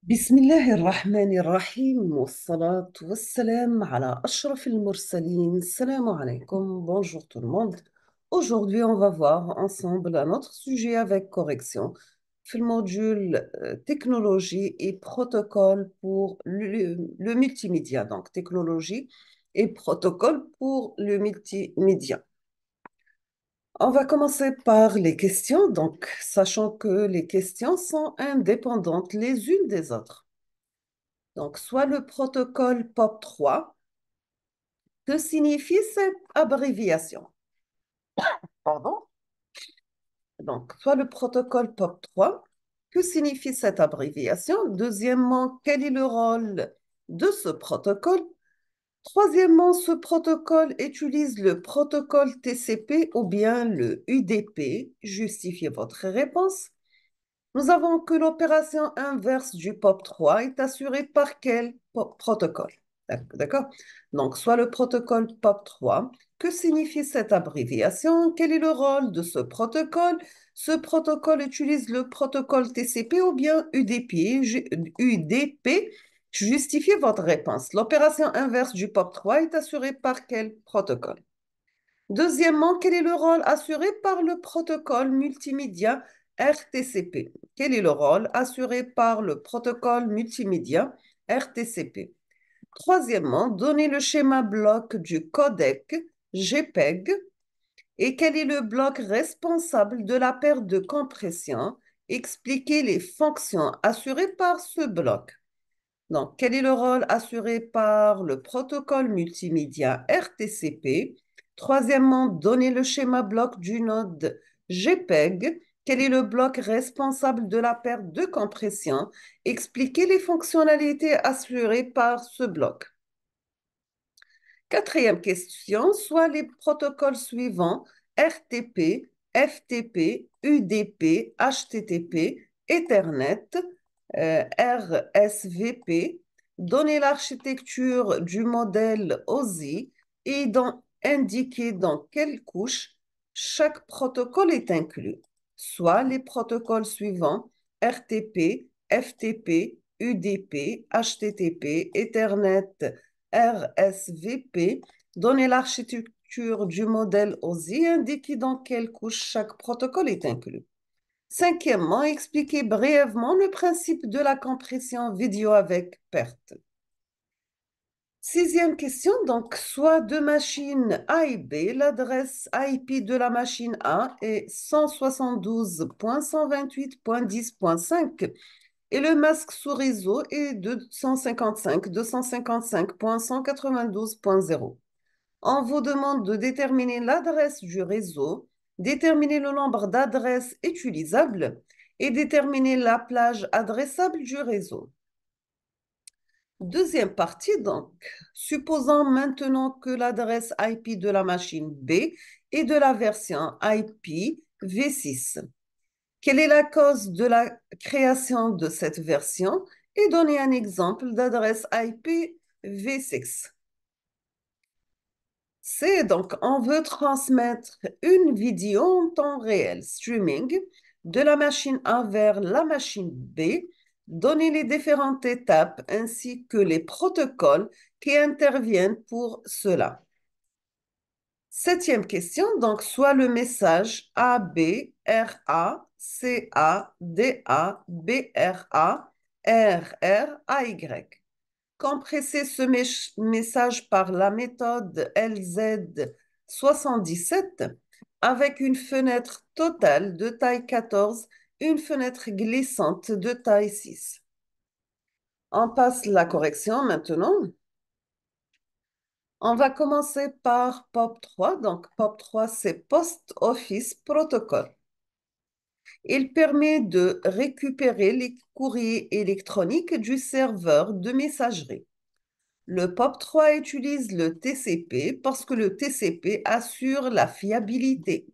بسم الله الرحمن الرحيم والصلاة والسلام على أشرف المرسلين. Salam alaikum, bonjour tout le monde. Aujourd'hui, on va voir ensemble un autre sujet avec correction. في المodule technologie et protocole pour le multimédia. Donc, technologie et protocole pour le multimédia. On va commencer par les questions, donc, sachant que les questions sont indépendantes les unes des autres. Donc, soit le protocole POP3. Que signifie cette abréviation? Pardon? Donc, soit le protocole POP3. Que signifie cette abréviation? Deuxièmement, quel est le rôle de ce protocole? Troisièmement, ce protocole utilise le protocole TCP ou bien le UDP. Justifiez votre réponse. Nous avons que l'opération inverse du POP3 est assurée par quel protocole? D'accord? Donc, soit le protocole POP3. Que signifie cette abréviation? Quel est le rôle de ce protocole? Ce protocole utilise le protocole TCP ou bien UDP. UDP. Justifiez votre réponse. L'opération inverse du POP3 est assurée par quel protocole? Deuxièmement, quel est le rôle assuré par le protocole multimédia RTCP? Quel est le rôle assuré par le protocole multimédia RTCP? Troisièmement, donnez le schéma bloc du codec JPEG et quel est le bloc responsable de la perte de compression? Expliquez les fonctions assurées par ce bloc. Donc, quel est le rôle assuré par le protocole multimédia RTCP? Troisièmement, donnez le schéma bloc du node JPEG. Quel est le bloc responsable de la perte de compression? Expliquez les fonctionnalités assurées par ce bloc. Quatrième question, soit les protocoles suivants, RTP, FTP, UDP, HTTP, Ethernet, RSVP, donnez l'architecture du modèle OSI et indiquer dans quelle couche chaque protocole est inclus, soit les protocoles suivants, RTP, FTP, UDP, HTTP, Ethernet, RSVP, donnez l'architecture du modèle OSI, indiquez dans quelle couche chaque protocole est inclus. Cinquièmement, expliquez brièvement le principe de la compression vidéo avec perte. Sixième question, donc, soit deux machines A et B, l'adresse IP de la machine A est 172.128.10.5 et le masque sous réseau est 255.192.192.0. On vous demande de déterminer l'adresse du réseau, déterminer le nombre d'adresses utilisables et déterminer la plage adressable du réseau. Deuxième partie, donc, supposons maintenant que l'adresse IP de la machine B est de la version IP V6. Quelle est la cause de la création de cette version? Et donnez un exemple d'adresse IP V6. C'est donc, on veut transmettre une vidéo en temps réel, streaming, de la machine A vers la machine B, donner les différentes étapes ainsi que les protocoles qui interviennent pour cela. Septième question, donc, soit le message A, B, R, A, C, A, D, A, B, R, A, R, R, A, Y. Compressez ce message par la méthode LZ77 avec une fenêtre totale de taille 14, une fenêtre glissante de taille 6. On passe la correction maintenant. On va commencer par POP3. Donc, POP3, c'est Post Office Protocol. Il permet de récupérer les courriers électroniques du serveur de messagerie. Le POP3 utilise le TCP parce que le TCP assure la fiabilité.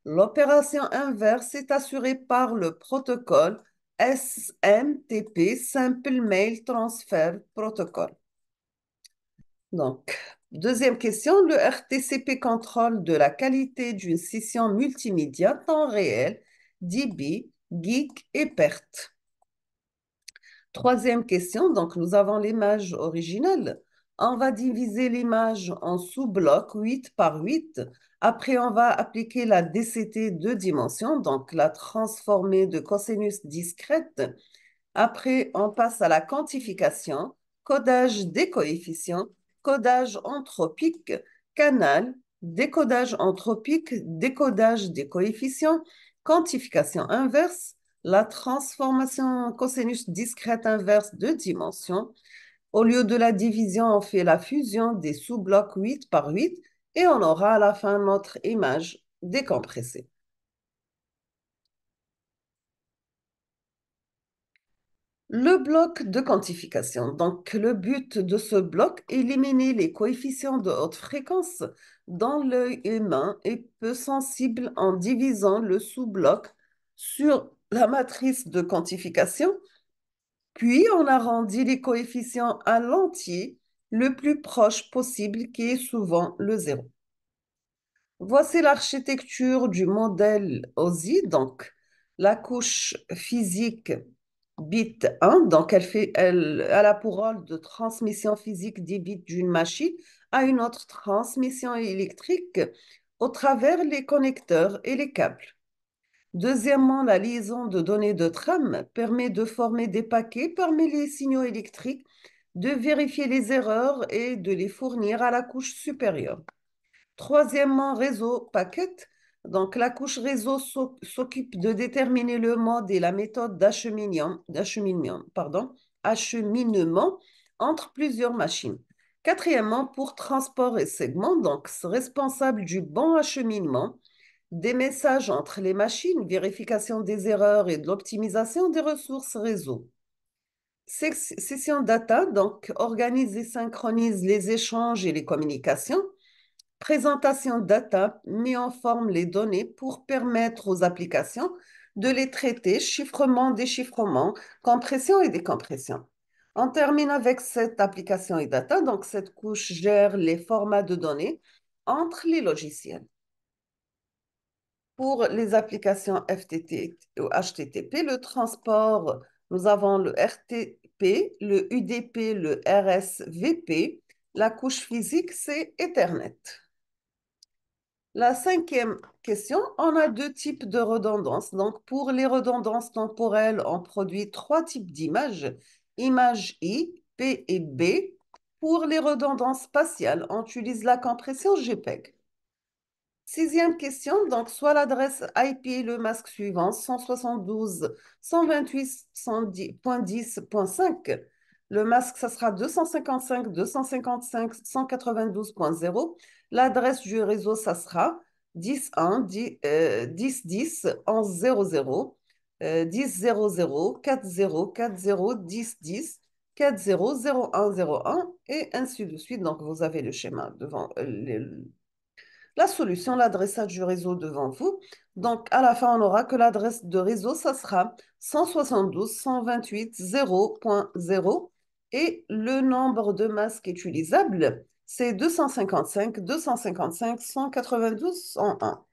L'opération inverse est assurée par le protocole SMTP, Simple Mail Transfer Protocol. Donc, deuxième question, le RTCP contrôle de la qualité d'une session multimédia temps réel, débit, geek et perte. Troisième question, donc nous avons l'image originale. On va diviser l'image en sous-blocs 8 par 8. Après, on va appliquer la DCT deux dimensions, donc la transformée de cosinus discrète. Après, on passe à la quantification, codage des coefficients, codage anthropique, canal, décodage anthropique, décodage des coefficients, quantification inverse, la transformation cosinus discrète inverse de dimension. Au lieu de la division, on fait la fusion des sous-blocs 8 par 8 et on aura à la fin notre image décompressée. Le bloc de quantification. Donc, le but de ce bloc, éliminer les coefficients de haute fréquence dans l'œil humain est peu sensible en divisant le sous-bloc sur la matrice de quantification, puis on arrondit les coefficients à l'entier le plus proche possible, qui est souvent le zéro. Voici l'architecture du modèle OSI, donc la couche physique bit 1, donc elle a pour rôle de transmission physique des bits d'une machine à une autre transmission électrique au travers les connecteurs et les câbles. Deuxièmement, la liaison de données de trame permet de former des paquets parmi les signaux électriques, de vérifier les erreurs et de les fournir à la couche supérieure. Troisièmement, réseau packet. Donc, la couche réseau s'occupe de déterminer le mode et la méthode acheminement entre plusieurs machines. Quatrièmement, pour transport et segment, donc responsable du bon acheminement, des messages entre les machines, vérification des erreurs et de l'optimisation des ressources réseau. Session data, donc organise et synchronise les échanges et les communications. Présentation data met en forme les données pour permettre aux applications de les traiter, chiffrement, déchiffrement, compression et décompression. On termine avec cette application et data, donc cette couche gère les formats de données entre les logiciels. Pour les applications FTT ou HTTP, le transport, nous avons le RTP, le UDP, le RSVP. La couche physique, c'est Ethernet. La cinquième question, on a deux types de redondance. Donc, pour les redondances temporelles, on produit trois types d'images, image I, P et B. Pour les redondances spatiales, on utilise la compression JPEG. Sixième question, donc soit l'adresse IP, le masque suivant, 172.168.10.5. Le masque, ça sera 255.255.192.0. L'adresse du réseau, ça sera 10.1, 10.10, 11.00, 10.00, 4.0, 4.0, 10.10, 4.0, 0.1.0.1 et ainsi de suite. Donc, vous avez le schéma devant la solution, l'adressage du réseau devant vous. Donc, à la fin, on aura que l'adresse de réseau, ça sera 172.128.0.0 et le nombre de masques utilisables, c'est 255, 255, 192, 101.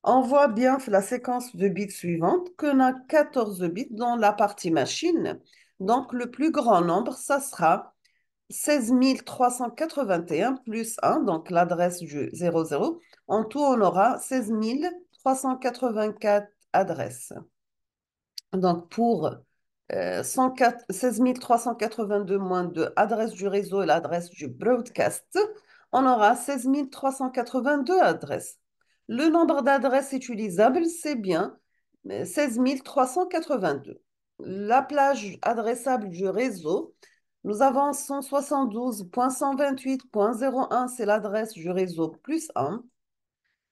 On voit bien la séquence de bits suivante qu'on a 14 bits dans la partie machine. Donc, le plus grand nombre, ça sera 16 381 plus 1, donc l'adresse du 00. En tout, on aura 16 384 adresses. Donc, pour 16 382 moins 2 adresses du réseau et l'adresse du broadcast, on aura 16 382 adresses. Le nombre d'adresses utilisables, c'est bien 16 382. La plage adressable du réseau, nous avons 172.128.01, c'est l'adresse du réseau plus 1,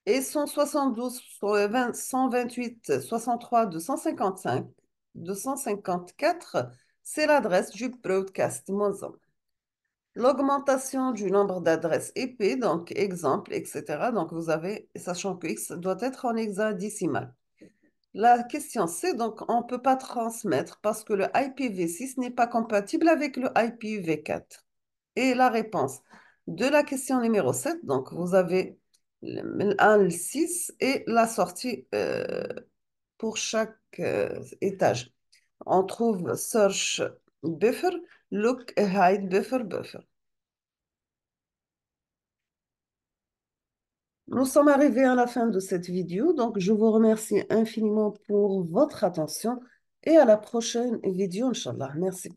et 172.128.63.255.254, c'est l'adresse du broadcast moins 1. L'augmentation du nombre d'adresses IP, donc exemple, etc. Donc vous avez, sachant que X doit être en hexadécimal. La question c'est donc on ne peut pas transmettre parce que le IPv6 n'est pas compatible avec le IPv4. Et la réponse de la question numéro 7, donc vous avez le 1, le 6 et la sortie pour chaque étage. On trouve search Buffer, look, hide, buffer, buffer. Nous sommes arrivés à la fin de cette vidéo, donc je vous remercie infiniment pour votre attention et à la prochaine vidéo, Inch'Allah. Merci.